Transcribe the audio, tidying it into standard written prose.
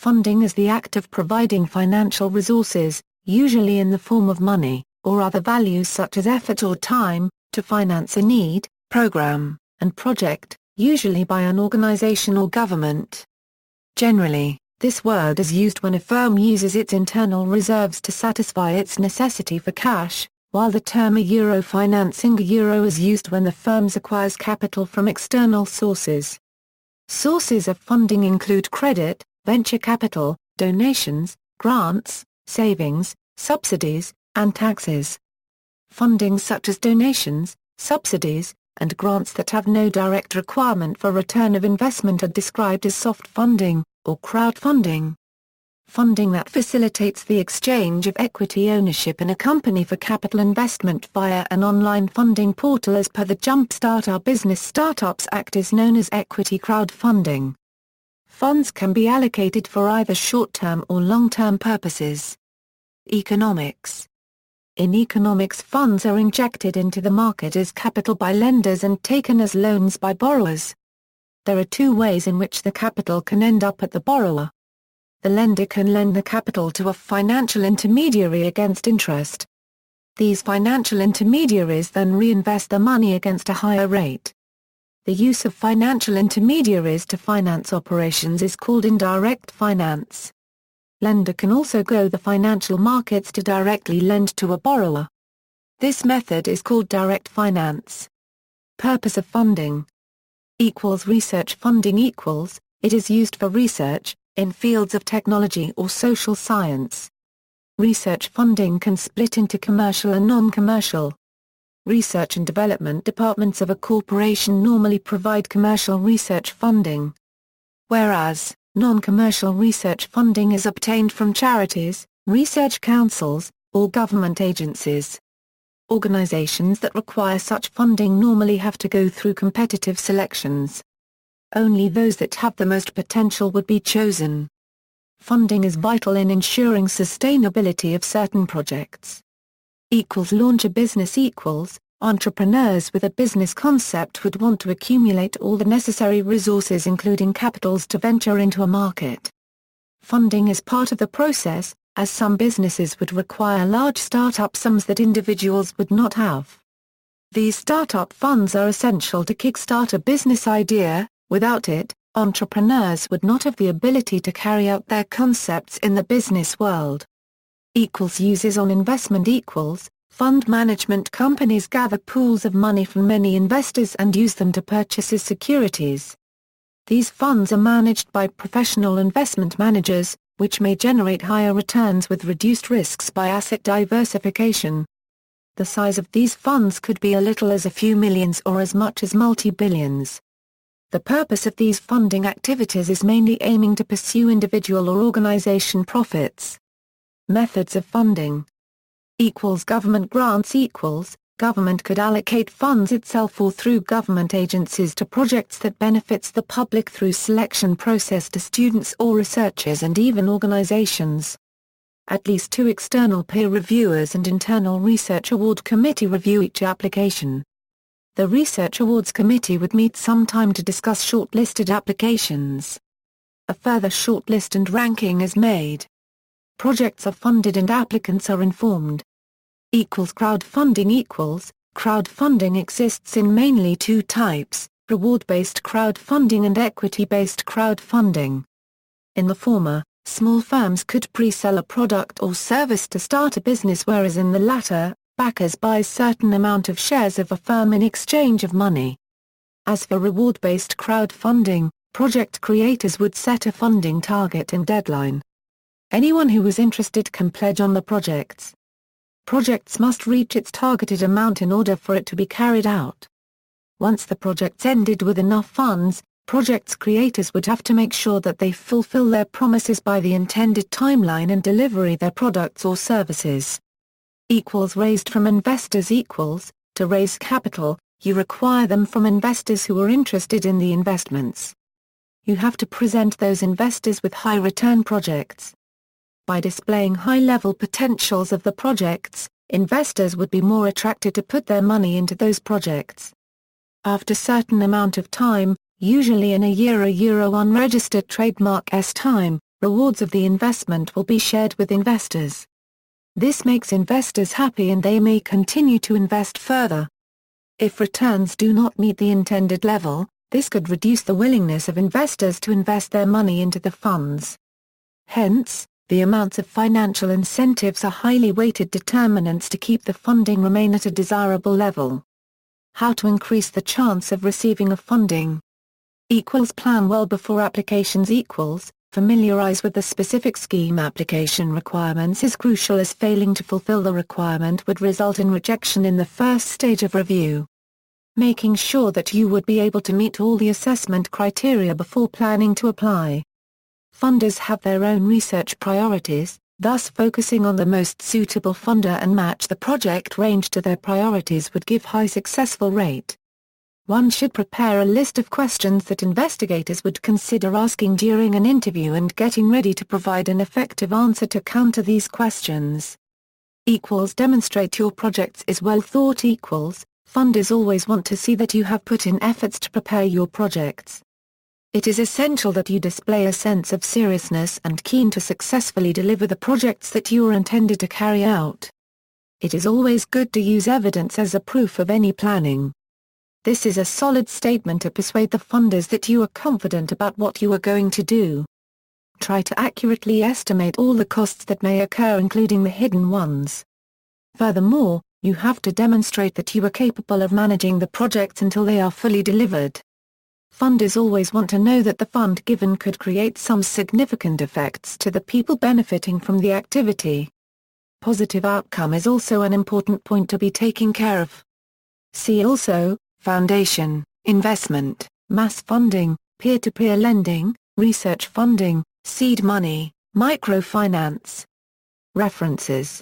Funding is the act of providing financial resources, usually in the form of money, or other values such as effort or time, to finance a need, program, and project, usually by an organization or government. Generally, this word is used when a firm uses its internal reserves to satisfy its necessity for cash, while the term financing is used when the firm acquires capital from external sources. Sources of funding include credit, venture capital, donations, grants, savings, subsidies, and taxes. Funding such as donations, subsidies, and grants that have no direct requirement for return of investment are described as soft funding, or crowdfunding. Funding that facilitates the exchange of equity ownership in a company for capital investment via an online funding portal as per the Jumpstart Our Business Startups Act is known as equity crowdfunding. Funds can be allocated for either short-term or long-term purposes. Economics. In economics, funds are injected into the market as capital by lenders and taken as loans by borrowers. There are two ways in which the capital can end up at the borrower. The lender can lend the capital to a financial intermediary against interest. These financial intermediaries then reinvest the money against a higher rate. The use of financial intermediaries to finance operations is called indirect finance. Lender can also go the financial markets to directly lend to a borrower. This method is called direct finance. Purpose of funding. Research funding it is used for research, in fields of technology or social science. Research funding can split into commercial and non-commercial. Research and development departments of a corporation normally provide commercial research funding, whereas non-commercial research funding is obtained from charities, research councils, or government agencies. Organizations that require such funding normally have to go through competitive selections. Only those that have the most potential would be chosen. Funding is vital in ensuring sustainability of certain projects. Launch a business entrepreneurs with a business concept would want to accumulate all the necessary resources including capitals to venture into a market. Funding is part of the process, as some businesses would require large startup sums that individuals would not have. These startup funds are essential to kickstart a business idea. Without it, entrepreneurs would not have the ability to carry out their concepts in the business world. Uses on investment fund management companies gather pools of money from many investors and use them to purchase as securities. These funds are managed by professional investment managers, which may generate higher returns with reduced risks by asset diversification. The size of these funds could be as little as a few millions or as much as multi-billions. The purpose of these funding activities is mainly aiming to pursue individual or organization profits. Methods of funding. Government grants Government could allocate funds itself or through government agencies to projects that benefits the public through selection process to students or researchers and even organizations. At least 2 external peer reviewers and internal research award committee review each application. The Research Awards Committee would meet sometime to discuss shortlisted applications. A further shortlist and ranking is made. Projects are funded and applicants are informed. Crowdfunding Crowdfunding exists in mainly 2 types, reward-based crowdfunding and equity-based crowdfunding. In the former, small firms could pre-sell a product or service to start a business, whereas in the latter, backers buy a certain amount of shares of a firm in exchange of money. As for reward-based crowdfunding, project creators would set a funding target and deadline. Anyone who was interested can pledge on the projects. Projects must reach its targeted amount in order for it to be carried out. Once the projects ended with enough funds, projects creators would have to make sure that they fulfill their promises by the intended timeline and delivery their products or services. Raised from investors To raise capital, you require them from investors who are interested in the investments. You have to present those investors with high return projects. By displaying high-level potentials of the projects, investors would be more attracted to put their money into those projects. After certain amount of time, usually in a year unregistered trademark's time, rewards of the investment will be shared with investors. This makes investors happy and they may continue to invest further. If returns do not meet the intended level, this could reduce the willingness of investors to invest their money into the funds. Hence, the amounts of financial incentives are highly weighted determinants to keep the funding remain at a desirable level. How to increase the chance of receiving a funding. Plan well before applications. Familiarize with the specific scheme. Application requirements is crucial, as failing to fulfill the requirement would result in rejection in the first stage of review. Making sure that you would be able to meet all the assessment criteria before planning to apply. Funders have their own research priorities, thus focusing on the most suitable funder and match the project range to their priorities would give high successful rate. One should prepare a list of questions that investigators would consider asking during an interview and getting ready to provide an effective answer to counter these questions. Demonstrate your projects is well thought. Funders always want to see that you have put in efforts to prepare your projects. It is essential that you display a sense of seriousness and keen to successfully deliver the projects that you are intended to carry out. It is always good to use evidence as a proof of any planning. This is a solid statement to persuade the funders that you are confident about what you are going to do. Try to accurately estimate all the costs that may occur, including the hidden ones. Furthermore, you have to demonstrate that you are capable of managing the projects until they are fully delivered. Funders always want to know that the fund given could create some significant effects to the people benefiting from the activity. Positive outcome is also an important point to be taken care of. See also, foundation, investment, mass funding, peer-to-peer lending, research funding, seed money, microfinance. References.